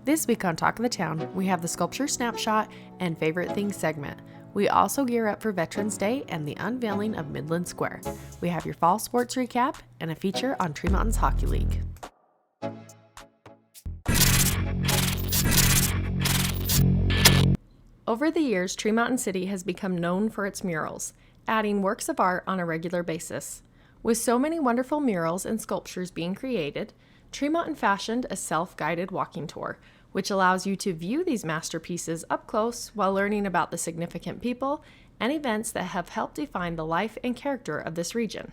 This week on Talk of the Town, we have the Sculpture Snapshot and Favorite Things segment. We also gear up for Veterans Day and the unveiling of Midland Square. We have your fall sports recap and a feature on Tremonton's Hockey League. Over the years, Tremonton City has become known for its murals, adding works of art on a regular basis. With so many wonderful murals and sculptures being created, Tremonton fashioned a self-guided walking tour, which allows you to view these masterpieces up close while learning about the significant people and events that have helped define the life and character of this region.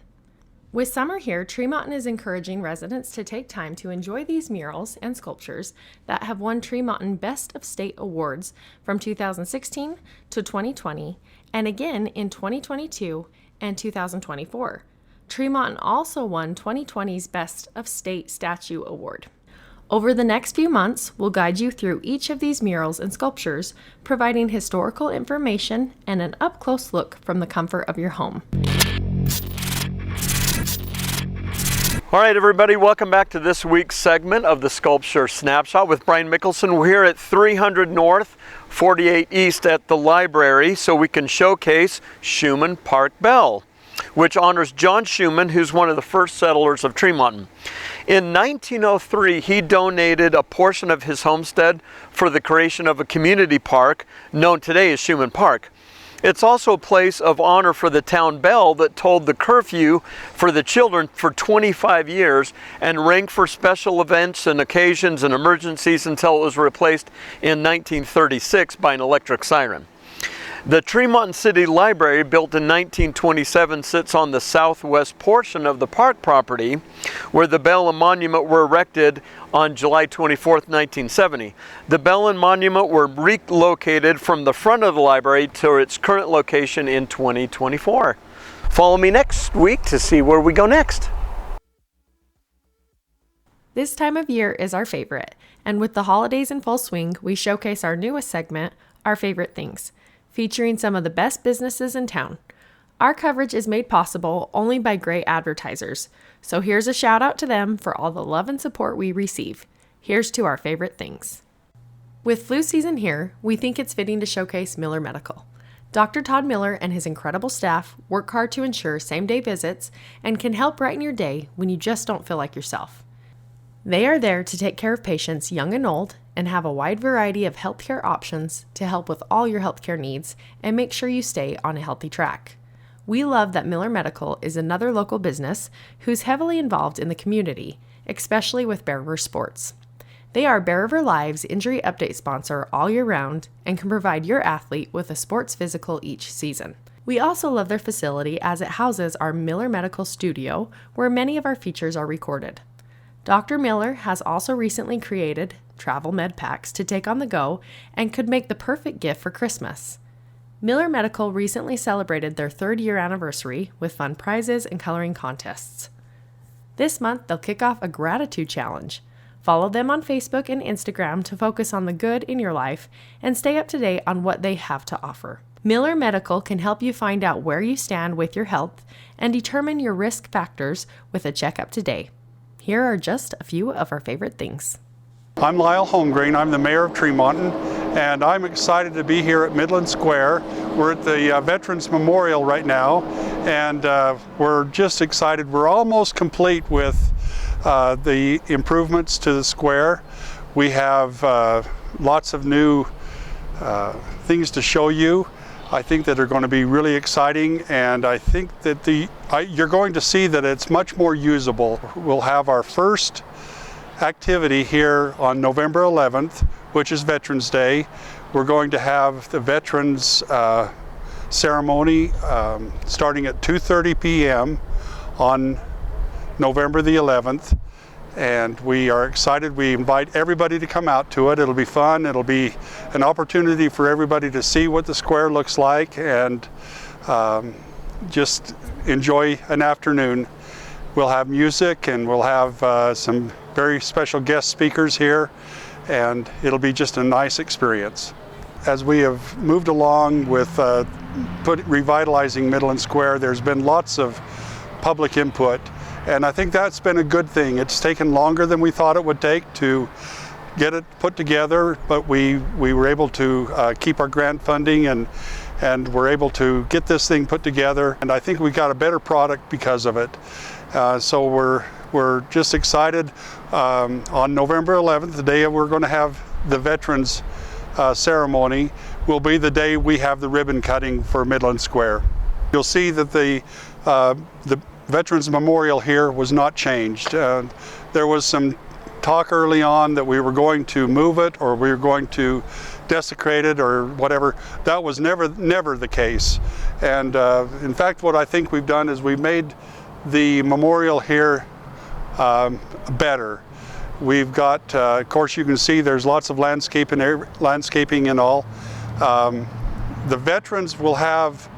With summer here, Tremonton is encouraging residents to take time to enjoy these murals and sculptures that have won Tremonton Best of State Awards from 2016 to 2020 and again in 2022 and 2024. Tremonton also won 2020's Best of State Statue Award. Over the next few months, we'll guide you through each of these murals and sculptures, providing historical information and an up-close look from the comfort of your home. All right, everybody, welcome back to this week's segment of the Sculpture Snapshot with Brian Mickelson. We're here at 300 North, 48 East at the library so we can showcase Schumann Park Bell, which honors John Schumann, who's one of the first settlers of Tremonton. In 1903, he donated a portion of his homestead for the creation of a community park known today as Schumann Park. It's also a place of honor for the town bell that tolled the curfew for the children for 25 years and rang for special events and occasions and emergencies until it was replaced in 1936 by an electric siren. The Tremonton City Library, built in 1927, sits on the southwest portion of the park property, where the bell and monument were erected on July 24, 1970. The bell and monument were relocated from the front of the library to its current location in 2024. Follow me next week to see where we go next. This time of year is our favorite, and with the holidays in full swing, we showcase our newest segment, Our Favorite Things, featuring some of the best businesses in town. Our coverage is made possible only by great advertisers, so here's a shout out to them for all the love and support we receive. Here's to our favorite things. With flu season here, we think it's fitting to showcase Miller Medical. Dr. Todd Miller and his incredible staff work hard to ensure same-day visits and can help brighten your day when you just don't feel like yourself. They are there to take care of patients young and old and have a wide variety of healthcare options to help with all your healthcare needs and make sure you stay on a healthy track. We love that Miller Medical is another local business who's heavily involved in the community, especially with Bear River Sports. They are Bear River Live's injury update sponsor all year round and can provide your athlete with a sports physical each season. We also love their facility as it houses our Miller Medical Studio, where many of our features are recorded. Dr. Miller has also recently created travel med packs to take on the go and could make the perfect gift for Christmas. Miller Medical recently celebrated their 3rd year anniversary with fun prizes and coloring contests. This month, they'll kick off a gratitude challenge. Follow them on Facebook and Instagram to focus on the good in your life and stay up to date on what they have to offer. Miller Medical can help you find out where you stand with your health and determine your risk factors with a checkup today. Here are just a few of our favorite things. I'm Lyle Holmgreen. I'm the mayor of Tremonton, and I'm excited to be here at Midland Square. We're at the Veterans Memorial right now, and we're just excited. We're almost complete with the improvements to the square. We have lots of new things to show you. I think that are going to be really exciting, and I think that you're going to see that it's much more usable. We'll have our first activity here on November 11th, which is Veterans Day. We're going to have the Veterans ceremony starting at 2:30 p.m. on November the 11th. And we are excited. We invite everybody to come out to it. It'll be fun. It'll be an opportunity for everybody to see what the square looks like and just enjoy an afternoon. We'll have music and we'll have some very special guest speakers here, and it'll be just a nice experience. As we have moved along with revitalizing Midland Square, there's been lots of public input. And I think that's been a good thing. It's taken longer than we thought it would take to get it put together, but we were able to keep our grant funding and we're able to get this thing put together, and I think we got a better product because of it. So we're just excited. On November 11th, the day we're going to have the Veterans ceremony, will be the day we have the ribbon cutting for Midland Square. You'll see that the Veterans Memorial here was not changed. There was some talk early on that we were going to move it or we were going to desecrate it or whatever. That was never the case. And in fact, what I think we've done is we've made the memorial here better. We've got, of course, you can see there's lots of landscaping and all. The veterans will have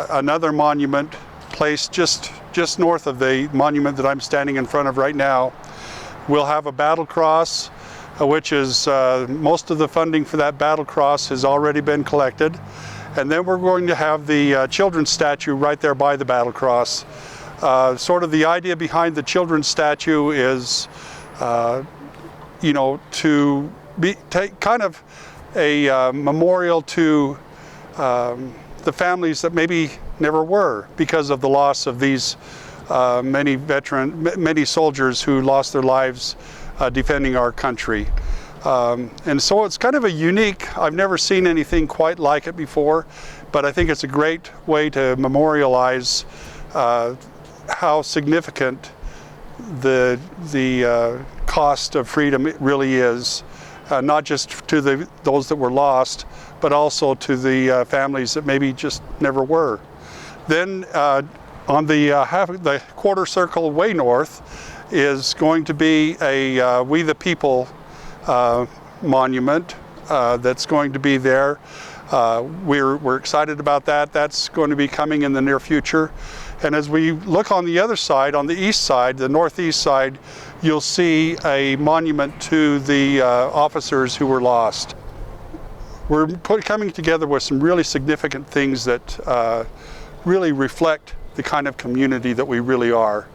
another monument placed just north of the monument that I'm standing in front of right now. We'll have a battle cross, which is most of the funding for that battle cross has already been collected. And then we're going to have the children's statue right there by the battle cross. Sort of the idea behind the children's statue is, you know, to take kind of a memorial to the families that maybe never were because of the loss of these many soldiers who lost their lives defending our country. And so it's kind of a unique, I've never seen anything quite like it before, but I think it's a great way to memorialize how significant the cost of freedom really is, not just to those that were lost, but also to the families that maybe just never were. Then on the quarter circle way north is going to be a We the People monument that's going to be there. We're excited about that. That's going to be coming in the near future. And as we look on the other side, on the east side, the northeast side, you'll see a monument to the officers who were lost. We're coming together with some really significant things that really reflect the kind of community that we really are.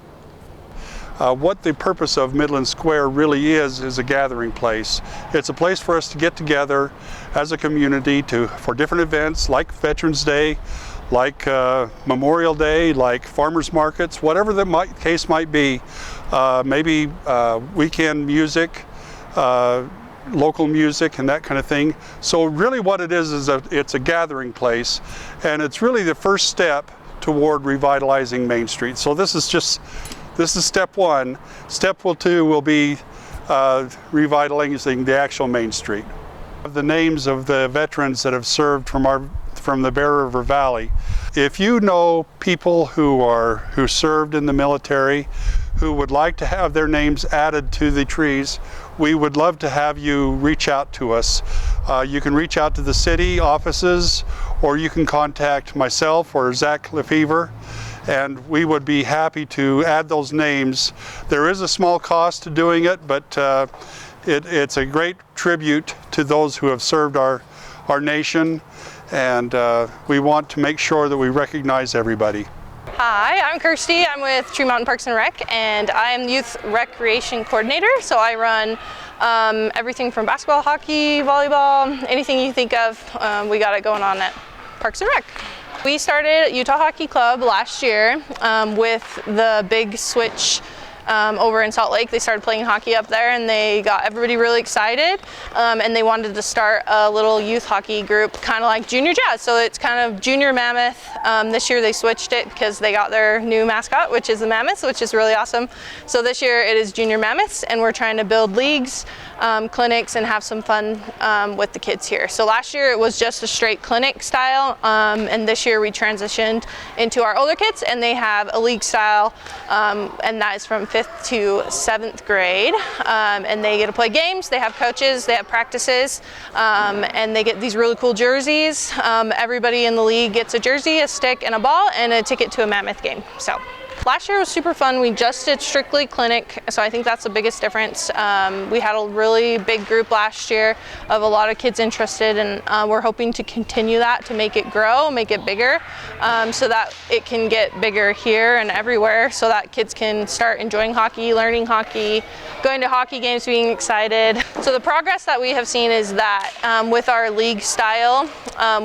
What the purpose of Midland Square really is a gathering place. It's a place for us to get together as a community for different events like Veterans Day, like Memorial Day, like farmers markets, whatever the case might be. Maybe weekend music, local music and that kind of thing. So really what it is it's a gathering place, and it's really the first step toward revitalizing Main Street. So this is step one. Step two will be revitalizing the actual Main Street. The names of the veterans that have served from the Bear River Valley. If you know people who served in the military, who would like to have their names added to the trees, we would love to have you reach out to us. You can reach out to the city offices, or you can contact myself or Zach Lefevre, and we would be happy to add those names. There is a small cost to doing it, but it's a great tribute to those who have served our nation, and we want to make sure that we recognize everybody. Hi, I'm Kirsty. I'm with Tremonton Parks and Rec, and I am the Youth Recreation Coordinator. So I run everything from basketball, hockey, volleyball, anything you think of, we got it going on at Parks and Rec. We started Utah Hockey Club last year with the big switch over in Salt Lake. They started playing hockey up there, and they got everybody really excited, and they wanted to start a little youth hockey group, kind of like Junior Jazz. So it's kind of Junior Mammoth. This year they switched it because they got their new mascot, which is the Mammoths, which is really awesome. So this year it is Junior Mammoths, and we're trying to build leagues, clinics, and have some fun with the kids here. So last year it was just a straight clinic style, and this year we transitioned into our older kids, and they have a league style, and that is from 5th to 7th grade, and they get to play games, they have coaches, they have practices, and they get these really cool jerseys. Everybody in the league gets a jersey, a stick, and a ball, and a ticket to a Mammoth game. So Last year was super fun. We just did strictly clinic, so I think that's the biggest difference. We had a really big group last year of a lot of kids interested, and we're hoping to continue that, to make it grow, make it bigger, so that it can get bigger here and everywhere, so that kids can start enjoying hockey, learning hockey, going to hockey games, being excited. So the progress that we have seen is that with our league style,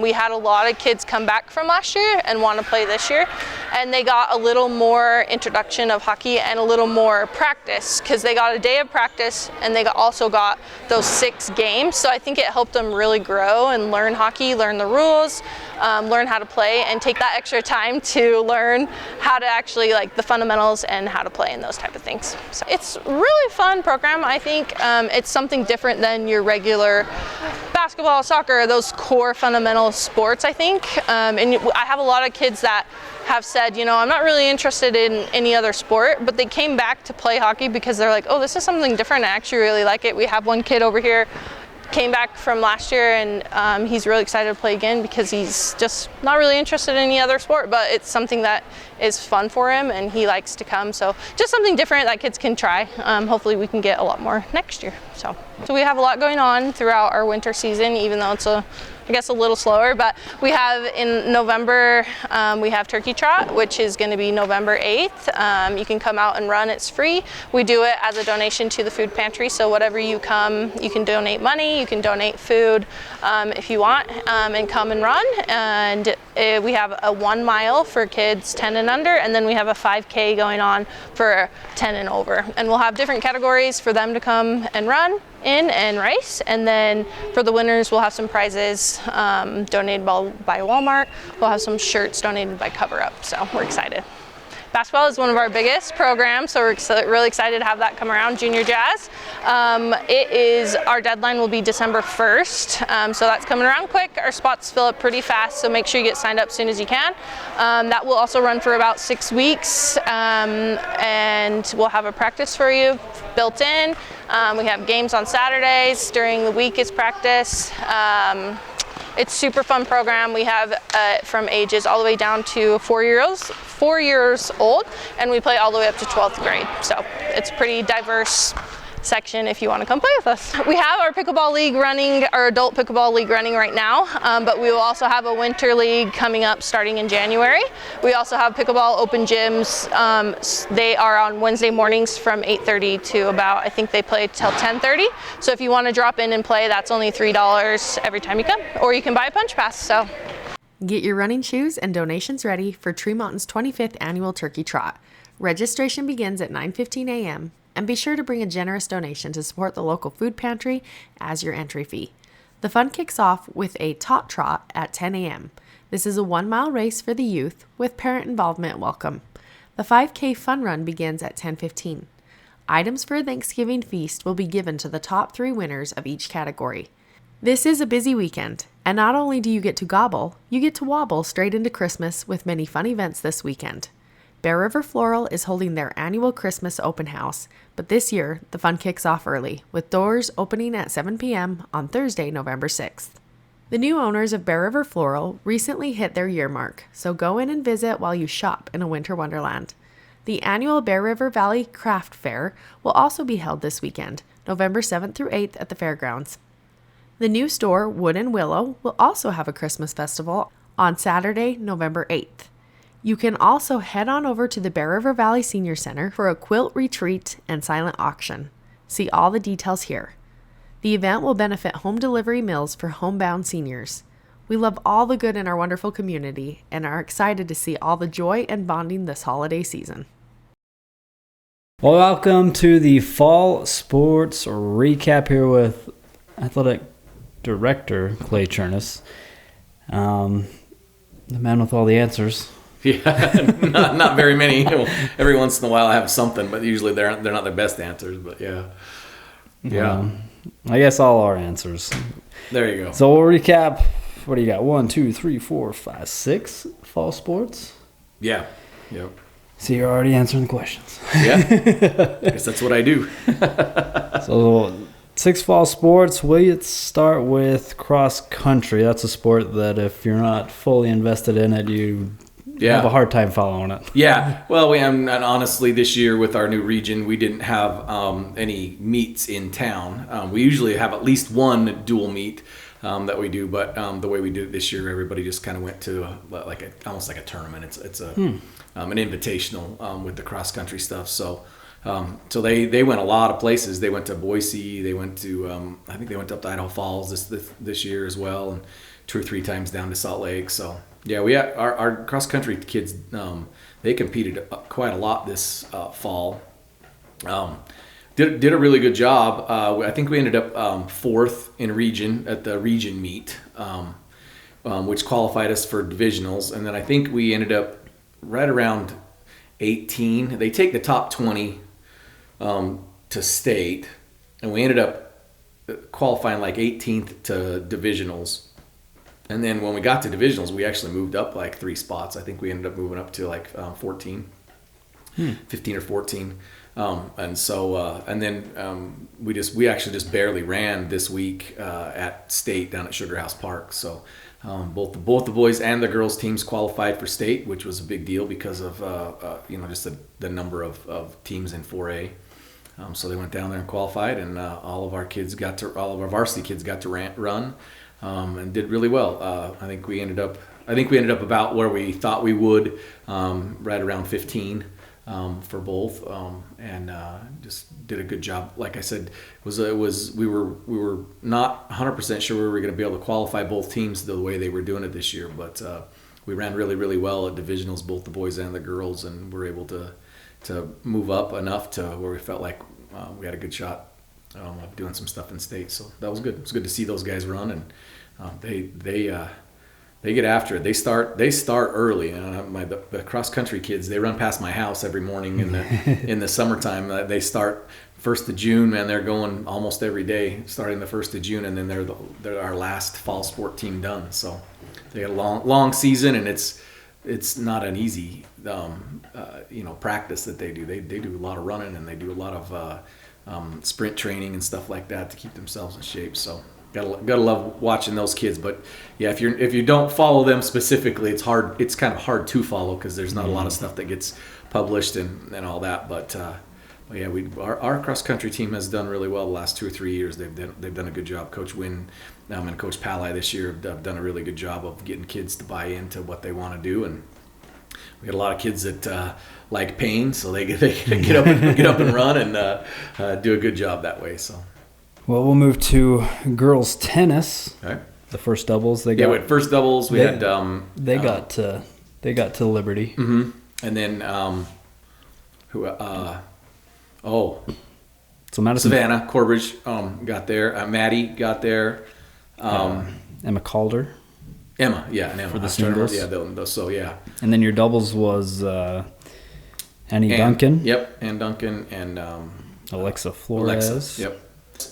we had a lot of kids come back from last year and want to play this year, and they got a little more introduction of hockey and a little more practice, because they got a day of practice and they also got those 6 games. So I think it helped them really grow and learn hockey, learn the rules, learn how to play, and take that extra time to learn how to actually, like, the fundamentals and how to play and those type of things. So it's a really fun program. I think it's something different than your regular basketball, soccer, those core fundamental sports, I think. And I have a lot of kids that have said, you know, I'm not really interested in any other sport, but they came back to play hockey because they're like, oh, this is something different. I actually really like it. We have one kid over here came back from last year, and he's really excited to play again because he's just not really interested in any other sport, but it's something that is fun for him and he likes to come. So just something different that kids can try. Hopefully we can get a lot more next year. So we have a lot going on throughout our winter season, even though it's I guess a little slower, but we have in November, we have Turkey Trot, which is going to be November 8th. You can come out and run, it's free. We do it as a donation to the food pantry, so whatever you come, you can donate money, you can donate food if you want, and come and run. And we have a 1 mile for kids 10 and under, and then we have a 5K going on for 10 and over. And we'll have different categories for them to come and run in and race, and then for the winners we'll have some prizes donated by Walmart. We'll have some shirts donated by Cover Up, so we're excited. Basketball is one of our biggest programs, so we're really excited to have that come around, Junior Jazz. Our deadline will be December 1st, so that's coming around quick. Our spots fill up pretty fast, so make sure you get signed up as soon as you can. That will also run for about 6 weeks, and we'll have a practice for you built in. We have games on Saturdays. During the week is practice. It's super fun program. We have from ages all the way down to 4 years old, and we play all the way up to 12th grade. So it's a pretty diverse section if you want to come play with us. We have our pickleball league running, our adult pickleball league running right now, but we will also have a winter league coming up starting in January. We also have pickleball open gyms. They are on Wednesday mornings from 8:30 to about, I think they play till 10:30. So if you want to drop in and play, that's only $3 every time you come, or you can buy a punch pass. So get your running shoes and donations ready for Tremonton's 25th annual Turkey Trot. Registration begins at 9:15 a.m. and be sure to bring a generous donation to support the local food pantry as your entry fee. The fun kicks off with a tot trot at 10 a.m. This is a 1 mile race for the youth with parent involvement welcome. The 5K fun run begins at 10:15. Items for a Thanksgiving feast will be given to the top 3 winners of each category. This is a busy weekend, and not only do you get to gobble, you get to wobble straight into Christmas with many fun events this weekend. Bear River Floral is holding their annual Christmas open house, but this year the fun kicks off early, with doors opening at 7 p.m. on Thursday, November 6th. The new owners of Bear River Floral recently hit their year mark, so go in and visit while you shop in a winter wonderland. The annual Bear River Valley Craft Fair will also be held this weekend, November 7th through 8th at the fairgrounds. The new store, Wood and Willow, will also have a Christmas festival on Saturday, November 8th. You can also head on over to the Bear River Valley Senior Center for a quilt retreat and silent auction. See all the details here. The event will benefit home delivery meals for homebound seniors. We love all the good in our wonderful community and are excited to see all the joy and bonding this holiday season. Well, welcome to the Fall Sports Recap here with Athletic Director Clay Chernus. The man with all the answers. Yeah, not very many. Every once in a while I have something, but usually they're not their best answers. But yeah. I guess all our answers. There you go. So we'll recap. What do you got? 1, 2, 3, 4, 5, 6 fall sports. Yeah. Yep. So you're already answering the questions. Yeah. I guess that's what I do. So 6 fall sports. We'll start with cross country. That's a sport that if you're not fully invested in it, you Yeah. I have a hard time following it. Yeah, well, and honestly, this year with our new region, we didn't have any meets in town. We usually have at least one dual meet that we do, but the way we did it this year, everybody just kind of went to almost like a tournament. It's an invitational with the cross country stuff. So they went a lot of places. They went to Boise. They went to I think they went up to Idaho Falls this year as well, and 2 or 3 times down to Salt Lake. So yeah, we had our cross country kids. They competed quite a lot this fall. Did a really good job. I think we ended up 4th in region at the region meet, which qualified us for divisionals, and then I think we ended up right around 18. They take the top 20 to state, and we ended up qualifying like 18th to divisionals. And then when we got to divisionals, we actually moved up like 3 spots. I think we ended up moving up to like 14, 15 or 14. And so, and then we actually just barely ran this week at state down at Sugar House Park. So both the boys and the girls teams qualified for state, which was a big deal because of just the number of teams in 4A. So they went down there and qualified, and all of our varsity kids got to run. And did really well. I think we ended up about where we thought we would, right around 15 for both, and just did a good job. Like I said, we were not 100% sure we were going to be able to qualify both teams the way they were doing it this year, but we ran really, really well at divisionals, both the boys and the girls, and were able to move up enough to where we felt like we had a good shot of doing some stuff in state. So that was good. It was good to see those guys run, and they get after it. They start early. The cross country kids, they run past my house every morning in the summertime. They start 1st of June, man. They're going almost every day, starting the 1st of June, and then they're our last fall sport team done. So they got a long season, and it's not an easy practice that they do. They do a lot of running, and they do a lot of sprint training and stuff like that to keep themselves in shape. So gotta love watching those kids. But yeah, if you don't follow them specifically, it's hard. It's kind of hard to follow because there's not a lot of stuff that gets published and all that. But yeah, our cross country team has done really well the last 2 or 3 years. They've done a good job. Coach Wynn and Coach Pally this year have done a really good job of getting kids to buy into what they want to do, and we got a lot of kids that like pain, so they get up and run and do a good job that way. So. Well, we'll move to girls tennis. Okay. The first doubles they got. Yeah, we had first doubles. We had they got to Liberty. Mm-hmm. And then so Madison Savannah Corbridge got there. Maddie got there. Emma Calder. Emma for the singles. Yeah, so yeah. And then your doubles was Annie Duncan. Yep, Ann Duncan and Alexa Flores. Alexa, yep.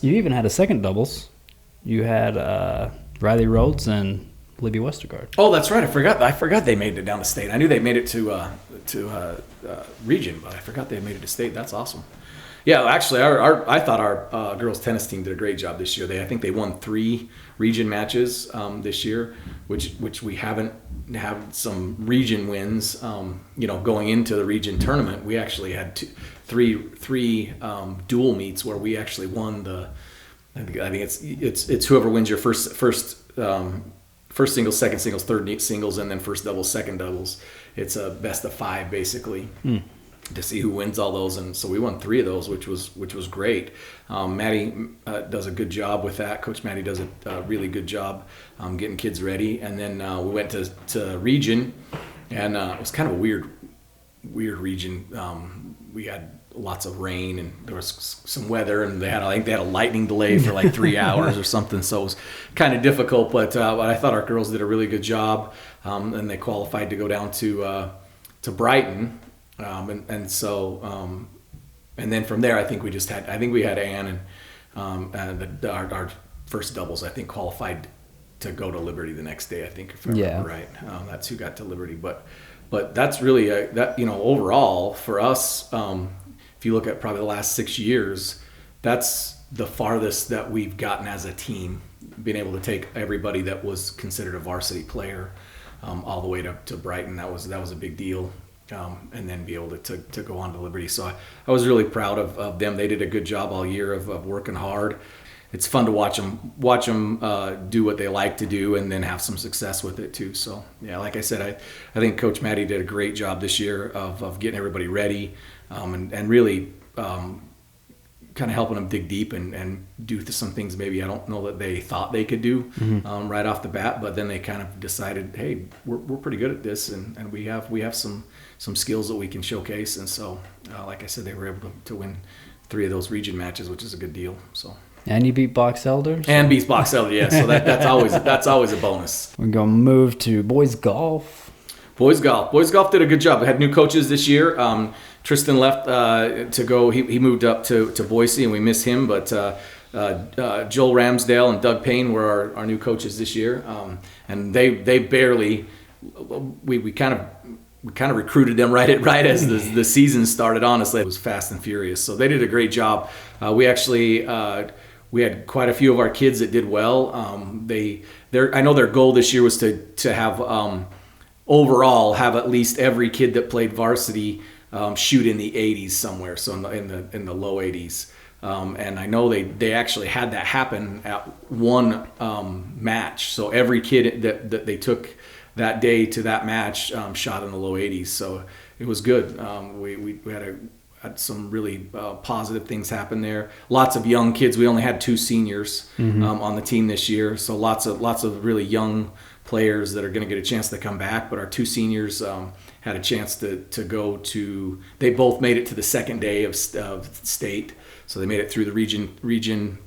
You even had a second doubles. You had Riley Rhodes and Libby Westergaard. Oh, that's right. I forgot they made it down to state. I knew they made it to region, but I forgot they made it to state. That's awesome. Yeah, actually, I thought our girls tennis team did a great job this year. I think they won 3 region matches this year, which we haven't had some region wins. Going into the region tournament, we actually had three dual meets where we actually won the. I think it's whoever wins your first singles, second singles, third singles, and then first doubles, second doubles. It's a best of 5 basically. To see who wins all those, and so we won 3 of those, which was great. Maddie does a good job with that. Coach Maddie does a really good job getting kids ready. And then we went to region, and it was kind of a weird region. We had lots of rain, and there was some weather, and I think they had a lightning delay for like 3 hours or something. So it was kind of difficult, but I thought our girls did a really good job, and they qualified to go down to Brighton. And then from there, I think we had Ann and our first doubles, I think, qualified to go to Liberty the next day. I think, if I remember right, that's who got to Liberty. But that's really overall for us. If you look at probably the last 6 years, that's the farthest that we've gotten as a team, being able to take everybody that was considered a varsity player all the way to Brighton. That was a big deal. And then be able to go on to Liberty. So I was really proud of them. They did a good job all year of working hard. It's fun to watch them do what they like to do and then have some success with it too. So yeah, like I said, I think Coach Matty did a great job this year of getting everybody ready and really kind of helping them dig deep and do some things maybe I don't know that they thought they could do right off the bat, but then they kind of decided, hey, we're pretty good at this and we have some skills that we can showcase. And so like I said, they were able to win 3 of those region matches, which is a good deal. So. And you beat Box Elders? And beat Box Elders, yeah. So that's always a bonus. We're going to move to boys golf. Boys golf did a good job. They had new coaches this year. Tristan left to go. He moved up to Boise, and we miss him. But Joel Ramsdale and Doug Payne were our new coaches this year. And they barely. We kind of recruited them right as the season started. Honestly, it was fast and furious. So they did a great job. We had quite a few of our kids that did well. I know their goal this year was to have overall have at least every kid that played varsity shoot in the 80s somewhere, so in the low 80s. And I know they actually had that happen at one match. So every kid that they took that day to that match shot in the low 80s. So it was good. We had some really positive things happen there. Lots of young kids. We only had 2 seniors on the team this year, so lots of really young players that are going to get a chance to come back. But our 2 seniors had a chance to go to. They both made it to the second day of state, so they made it through the region.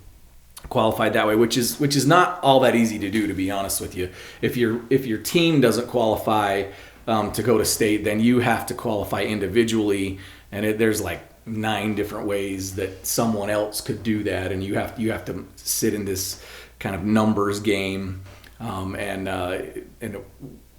Qualified that way, which is not all that easy to do, to be honest with you. If your team doesn't qualify to go to state, then you have to qualify individually. And there's like 9 different ways that someone else could do that, and you have to sit in this kind of numbers game, and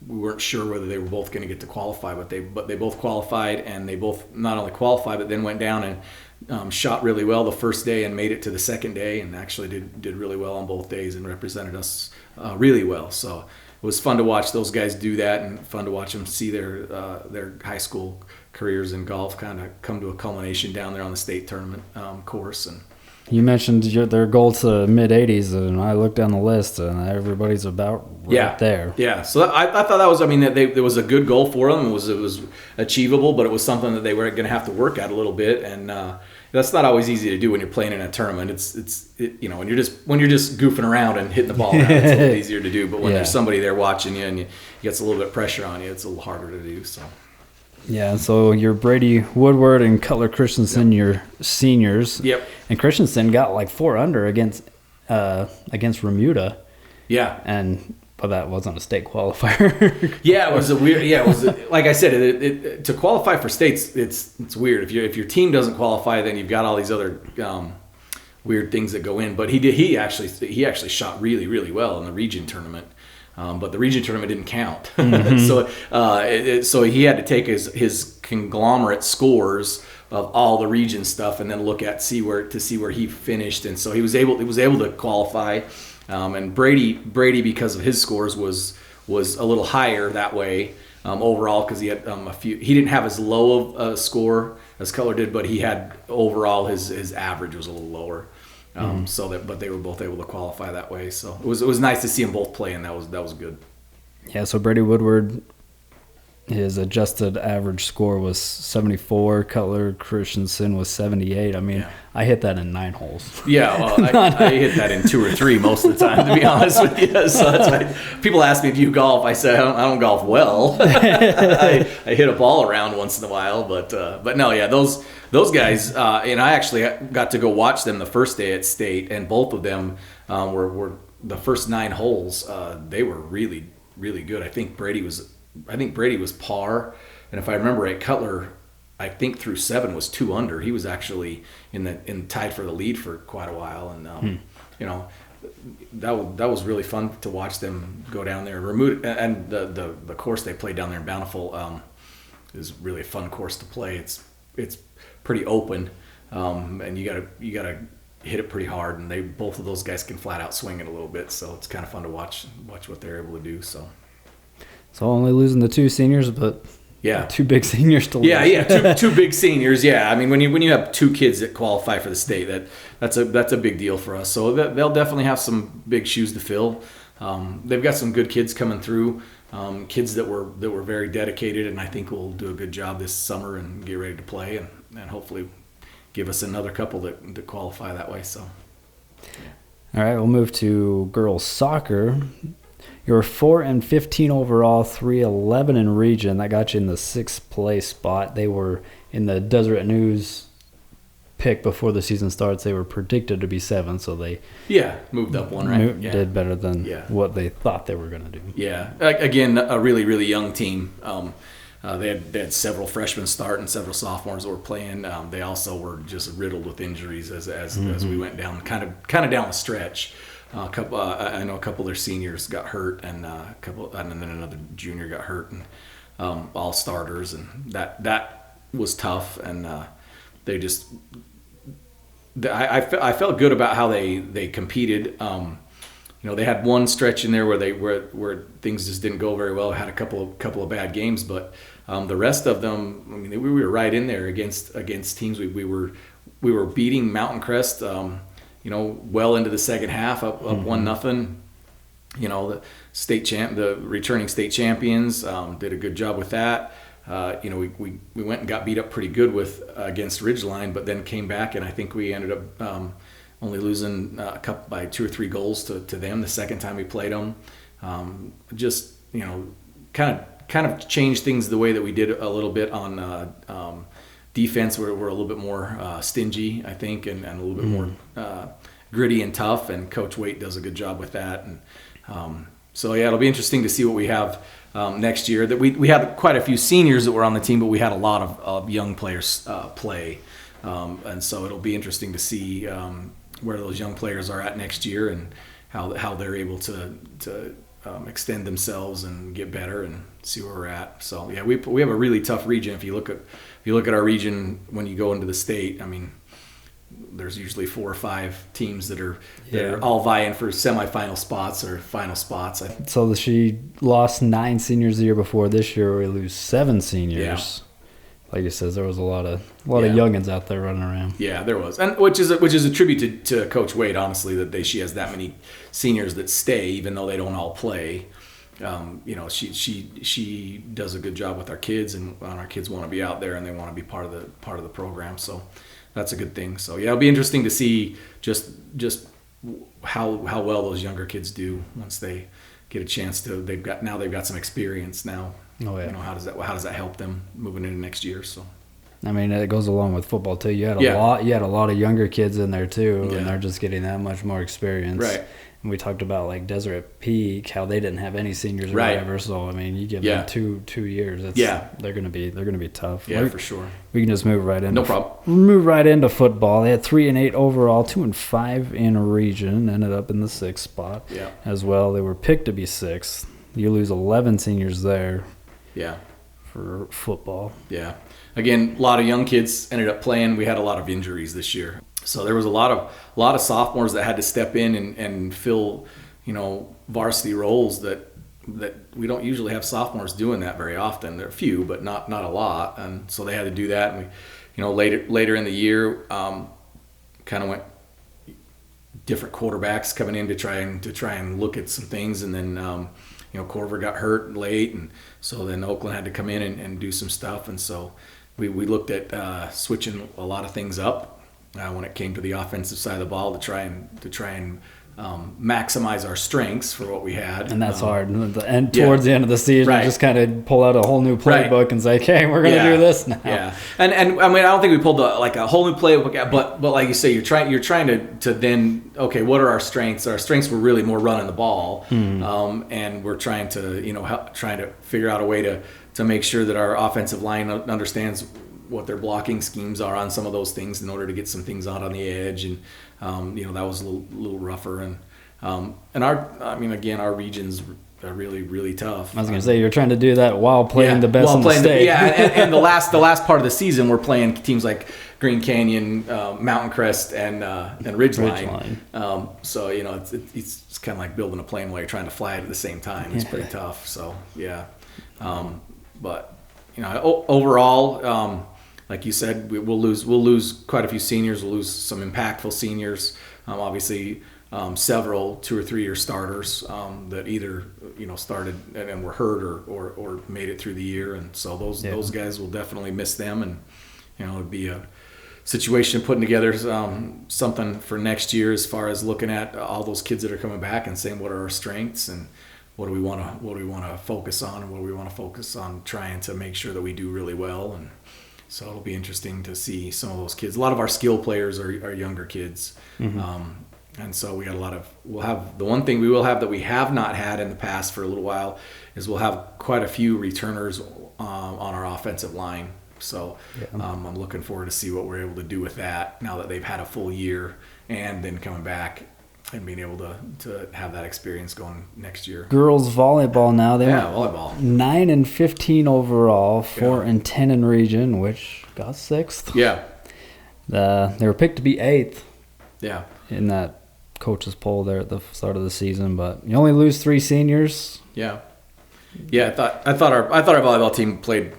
we weren't sure whether they were both going to get to qualify, but they both qualified, and they both not only qualified but then went down and shot really well the first day and made it to the second day, and actually did really well on both days and represented us really well. So it was fun to watch those guys do that, and fun to watch them see their high school careers in golf kind of come to a culmination down there on the state tournament course. And you mentioned their goal to mid 80s, and I looked down the list, and everybody's about right there. Yeah. So I thought that was, there was a good goal for them. It was achievable, but it was something that they were going to have to work at a little bit, and that's not always easy to do when you're playing in a tournament. When you're just goofing around and hitting the ball around, it's a little easier to do. But when there's somebody there watching you and you gets a little bit of pressure on you, it's a little harder to do. So. Yeah, so you're Brady Woodward and Cutler Christensen, your seniors. Yep. And Christensen got like 4 under against Remuda. Yeah. But that wasn't a state qualifier. Yeah, it was a weird. Yeah, it was like I said, to qualify for states, it's weird. If your team doesn't qualify, then you've got all these other weird things that go in. But he actually shot really, really well in the region tournament. But the region tournament didn't count, so he had to take his conglomerate scores of all the region stuff and then look at see where he finished, and so he was able to qualify. And Brady because of his scores was a little higher that way overall, because he had a few. He didn't have as low of a score as Cutler did, but he had overall his average was a little lower. But they were both able to qualify that way. So it was nice to see them both play, and that was good. Yeah. So Brady Woodward, his adjusted average score was 74. Cutler Christensen was 78. I hit that in 9 holes. Yeah, well, I hit that in 2 or 3 most of the time, to be honest with you. So that's why people ask me, do you golf? I say I don't golf well. I hit a ball around once in a while, but no, yeah, those guys, and I actually got to go watch them the first day at state, and both of them were the first 9 holes. They were really, really good. I think Brady was par, and if I remember right, Cutler, I think through 7 was 2 under. He was actually in tied for the lead for quite a while, and that was really fun to watch them go down there. And the course they played down there in Bountiful is really a fun course to play. It's pretty open, and you gotta hit it pretty hard, and both of those guys can flat out swing it a little bit, so it's kind of fun to watch what they're able to do. So only losing the 2 seniors, but Yeah. 2 big seniors to lose. Yeah. Two big seniors. Yeah. I mean, when you have 2 kids that qualify for the state, that's a big deal for us. So they'll definitely have some big shoes to fill. They've got some good kids coming through. Kids that were very dedicated, and I think will do a good job this summer and get ready to play, and hopefully give us another couple that qualify that way. So. All right, we'll move to girls soccer. You were 4-15 overall, 3-11 in region. That got you in the 6th place spot. They were in the Deseret News pick before the season starts. They were predicted to be 7, so they moved up one, right? did better than what they thought they were going to do. Yeah, again, a really, really young team. They had several freshmen start and several sophomores that were playing. They also were just riddled with injuries as we went down, kind of down the stretch. I know a couple of their seniors got hurt, and and then another junior got hurt, and all starters, and that was tough. And they just, I felt good about how they competed. They had one stretch in there where things just didn't go very well. Had a couple of bad games, but the rest of them, I mean, we were right in there against teams. We were beating Mountain Crest. Well into the second half, up 1-0. The returning state champions did a good job with that. We went and got beat up pretty good against Ridgeline, but then came back, and I think we ended up only losing by 2 or 3 goals to them the second time we played them. Kind of changed things the way that we did a little bit on defense. We're a little bit more stingy, I think, and a little bit more gritty and tough, and Coach Waite does a good job with that. And it'll be interesting to see what we have next year. That we had quite a few seniors that were on the team, but we had a lot of young players play, and so it'll be interesting to see where those young players are at next year and how they're able to extend themselves and get better and see where we're at. So yeah, we have a really tough region. If you look at our region when you go into the state, I mean, there's usually 4 or 5 teams that are all vying for semifinal spots or final spots. So she lost 9 seniors the year before. This year we lose 7 seniors. Yeah. Like you said, there was a lot of youngins out there running around. Yeah, there was, and which is a tribute to Coach Wade, honestly, that she has that many seniors that stay, even though they don't all play. She does a good job with our kids, and our kids want to be out there and they want to be part of the program. So that's a good thing. So yeah, it'll be interesting to see just how well those younger kids do once they get a chance to. They've got some experience now. Oh yeah. How does that help them moving into next year? So. I mean, it goes along with football too. You had a lot of younger kids in there too, and they're just getting that much more experience. Right. And we talked about like Deseret Peak, how they didn't have any seniors or whatever. So I mean, you give them two years. They're gonna be tough. Yeah, for sure. We can just move right into no problem. Move right into football. They had 3-8 overall, 2-5 in region. Ended up in the 6th spot. Yeah. As well, they were picked to be 6th. You lose 11 seniors there. Yeah. For football. Yeah. Again, a lot of young kids ended up playing. We had a lot of injuries this year. So there was a lot of sophomores that had to step in and fill, varsity roles that we don't usually have sophomores doing that very often. There are a few, but not a lot. And so they had to do that. And we, later in the year, kind of went different quarterbacks coming in to try and look at some things. And then, Corver got hurt late, and so then Oakland had to come in and do some stuff. And so we looked at switching a lot of things up when it came to the offensive side of the ball to try and maximize our strengths for what we had. And that's hard. And towards the end of the season, you just kind of pull out a whole new playbook and say, "Okay, we're going to do this now." Yeah, and I mean, I don't think we pulled a whole new playbook, but like you say, you're trying to then, okay, what are our strengths? Our strengths were really more running the ball, and we're trying to figure out a way to make sure that our offensive line understands what their blocking schemes are on some of those things in order to get some things out on the edge. And that was a little rougher, and our regions are really, really tough. I was going to say, you're trying to do that while playing the best in the state. And the last part of the season, we're playing teams like Green Canyon, Mountain Crest, and Ridgeline. So it's kind of like building a plane while you're trying to fly it at the same time. It's pretty tough. So yeah. But overall, like you said, we'll lose quite a few seniors. We'll lose some impactful seniors. Obviously, several 2 or 3 year starters that either started and were hurt or made it through the year, and so those guys will definitely miss them, and it'd be a situation putting together something for next year as far as looking at all those kids that are coming back and saying what are our strengths and what do we want to focus on, and what do we want to focus on trying to make sure that we do really well. And so it'll be interesting to see some of those kids. A lot of our skill players are younger kids. And so we got we'll have the one thing we will have that we have not had in the past for a little while is we'll have quite a few returners on our offensive line. So I'm looking forward to see what we're able to do with that now that they've had a full year and then coming back and being able to have that experience going next year. Girls volleyball now. They went volleyball. 9-15 overall, 4-10 in region, which got 6th. Yeah. They were picked to be 8th. Yeah. In that coaches poll there at the start of the season, but you only lose 3 seniors. Yeah. I thought our volleyball team played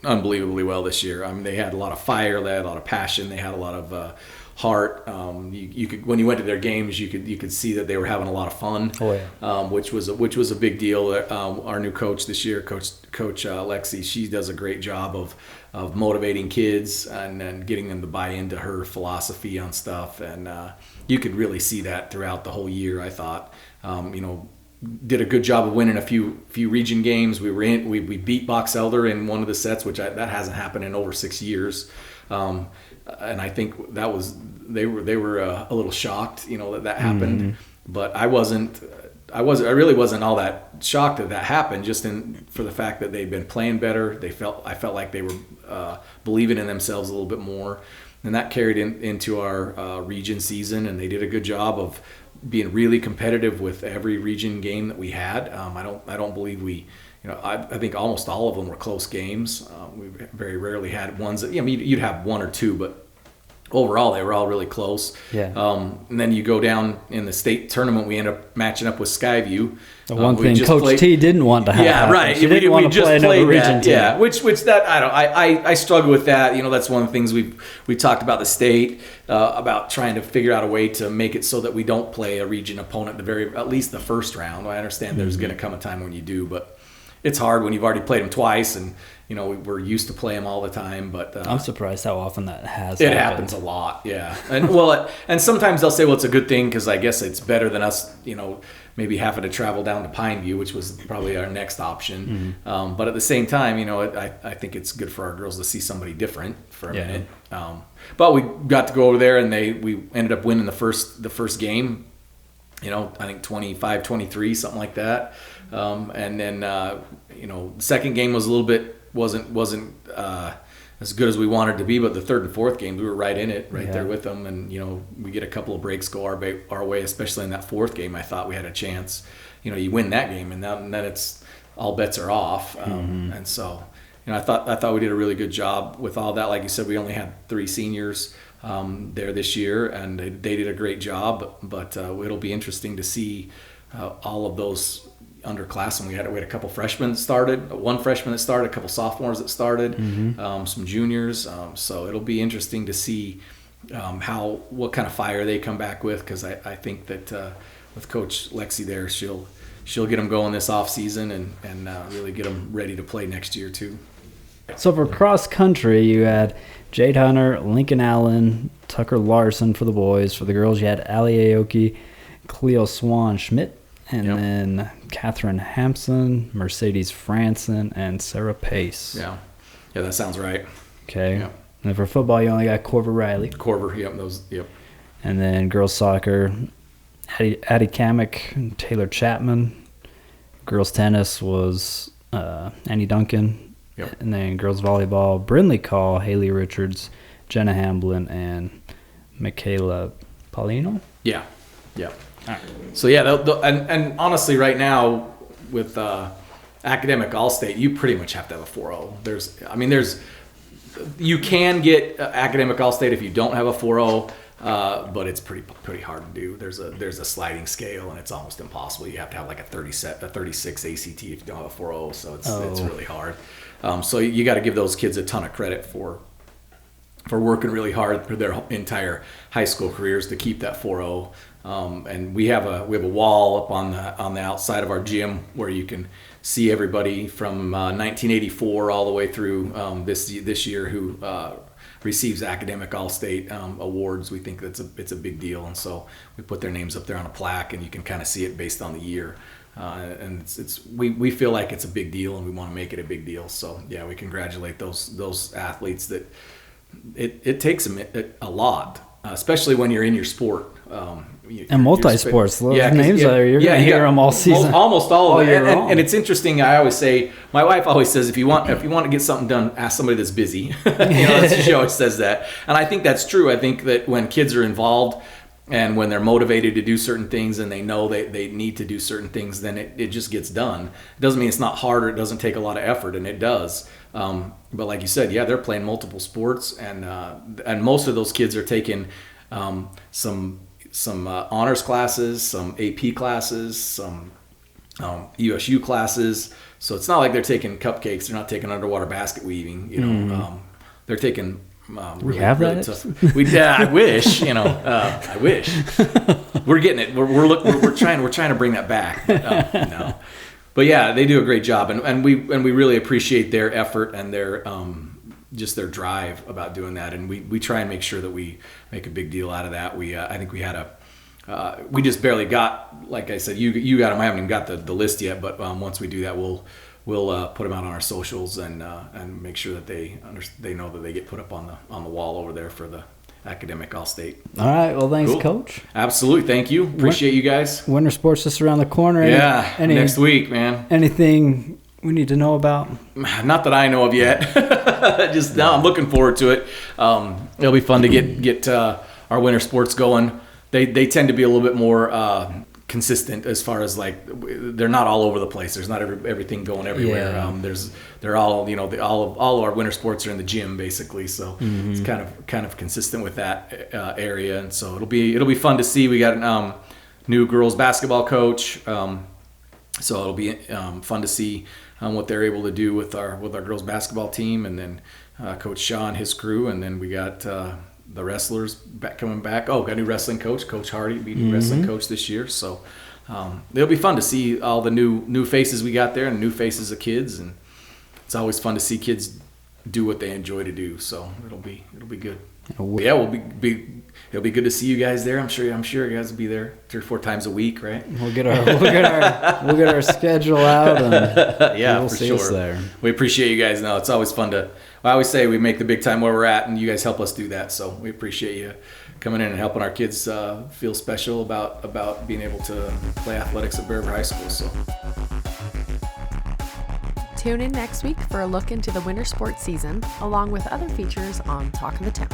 unbelievably well this year. I mean, they had a lot of fire, they had a lot of passion, they had a lot of heart. You could, when you went to their games, you could see that they were having a lot of fun. Oh yeah. Which was a big deal. Our new coach this year, Coach Lexi, she does a great job of motivating kids and getting them to buy into her philosophy on stuff. And you could really see that throughout the whole year. I thought, did a good job of winning a few region games. We beat Box Elder in one of the sets, which that hasn't happened in over 6 years. And I think that was they were a little shocked, that happened. Mm-hmm. But I really wasn't all that shocked that happened, just for the fact that they'd been playing better. I felt like they were believing in themselves a little bit more, and that carried into our region season. And they did a good job of being really competitive with every region game that we had. I don't believe we. I think almost all of them were close games. We very rarely had ones that, you'd have 1 or 2, but overall they were all really close. Yeah. And then you go down in the state tournament, we end up matching up with Skyview. The one thing Coach T didn't want to have. Yeah, right. She didn't want to play another region team. Yeah, which that I struggle with that. That's one of the things we talked about the state about trying to figure out a way to make it so that we don't play a region opponent at least the first round. I understand there's going to come a time when you do, but it's hard when you've already played them twice, and we're used to play them all the time. But I'm surprised how often that has. It happens a lot, yeah. And and sometimes they'll say, well, it's a good thing because I guess it's better than us, maybe having to travel down to Pineview, which was probably our next option. Mm-hmm. But at the same time, I think it's good for our girls to see somebody different for a minute. But we got to go over there, and we ended up winning the first game. I think 25-23, something like that. And then the second game was wasn't as good as we wanted to be, but the third and fourth game we were right in it, there with them, and we get a couple of breaks go our way, especially in that fourth game. I thought we had a chance. You win that game, and then it's all bets are off. And so I thought we did a really good job with all that. Like you said, we only had 3 seniors there this year, and they did a great job. But it'll be interesting to see all of those underclassmen. We had a couple freshmen that started, one freshman that started, a couple sophomores that started, some juniors. So it'll be interesting to see what kind of fire they come back with, because I think that with Coach Lexi there, she'll get them going this off season and really get them ready to play next year too. So for cross country, you had Jade Hunter, Lincoln Allen, Tucker Larson for the boys. For the girls, you had Ali Aoki, Cleo Swan Schmidt, and then Catherine Hampson, Mercedes Franson, and Sarah Pace. Yeah, that sounds right. Okay. Yeah. And for football, you only got Corver Riley. Yep. And then girls soccer, Addie Kamek, Taylor Chapman. Girls tennis was Annie Duncan. Yep. And then girls volleyball, Brindley Call, Haley Richards, Jenna Hamblin, and Michaela Paulino. Yeah. So and honestly, right now with Academic All-State, you pretty much have to have a 4.0. You can get Academic All-State if you don't have a 4.0. but it's pretty hard to do. There's a sliding scale, and it's almost impossible. You have to have like a 36 ACT if you don't have a 4.0, so it's really hard. So you got to give those kids a ton of credit for working really hard for their entire high school careers to keep that 4.0. And we have a wall up on the outside of our gym where you can see everybody from 1984 all the way through this year who receives academic All-State awards. We think it's a big deal, and so we put their names up there on a plaque, and you can kind of see it based on the year. And we feel like it's a big deal, and we want to make it a big deal. So yeah, we congratulate those athletes. That it takes a lot, especially when you're in your sport. And multi-sports, those names you're going to hear them all season. Almost all of it. And it's it's interesting. I always say, my wife always says, if you want to get something done, ask somebody that's busy. She always says that. And I think that's true. I think that when kids are involved and when they're motivated to do certain things and they know they need to do certain things, then it just gets done. It doesn't mean it's not hard or it doesn't take a lot of effort, and it does. But like you said, they're playing multiple sports, and most of those kids are taking some honors classes, some AP classes, some USU classes. So it's not like they're taking cupcakes. They're not taking underwater basket weaving. They're taking we have really that. tough. I wish. I wish. We're getting it. We're trying to bring that back. But, no. But yeah, they do a great job, and we really appreciate their effort and their just their drive about doing that, and we try and make sure that we make a big deal out of that. I think we had we just barely got, like I said, you got them. I haven't even got the list yet, but once we do that, we'll put them out on our socials and make sure that they know that they get put up on the wall over there for the academic All-State. All right. Well, thanks, Cool. Coach. Absolutely. Thank you. Appreciate you guys. Winter sports just around the corner. Next week, man. Anything we need to know about? Not that I know of yet. Just now, I'm looking forward to it. It'll be fun to get our winter sports going. They tend to be a little bit more consistent as far as like they're not all over the place. There's not everything going everywhere. Yeah. They're all all of our winter sports are in the gym basically. So it's kind of consistent with that area, and so it'll be fun to see. We got a new girls basketball coach, so it'll be fun to see what they're able to do with our girls basketball team, and then Coach Shaw and his crew, and then we got the wrestlers coming back. Oh, got a new wrestling coach, Coach Hardy, be new wrestling coach this year. So it'll be fun to see all the new faces we got there and new faces of kids, and it's always fun to see kids do what they enjoy to do. So it'll be good. Yeah, it'll be good to see you guys there. I'm sure you guys will be there 3 or 4 times a week, right? We'll get our schedule out, and yeah, for sure. Us there. We appreciate you guys. It's always fun to. I always say we make the big time where we're at, and you guys help us do that. So we appreciate you coming in and helping our kids feel special about being able to play athletics at Bear River High School. So Tune in next week for a look into the winter sports season, along with other features on Talk of the Town.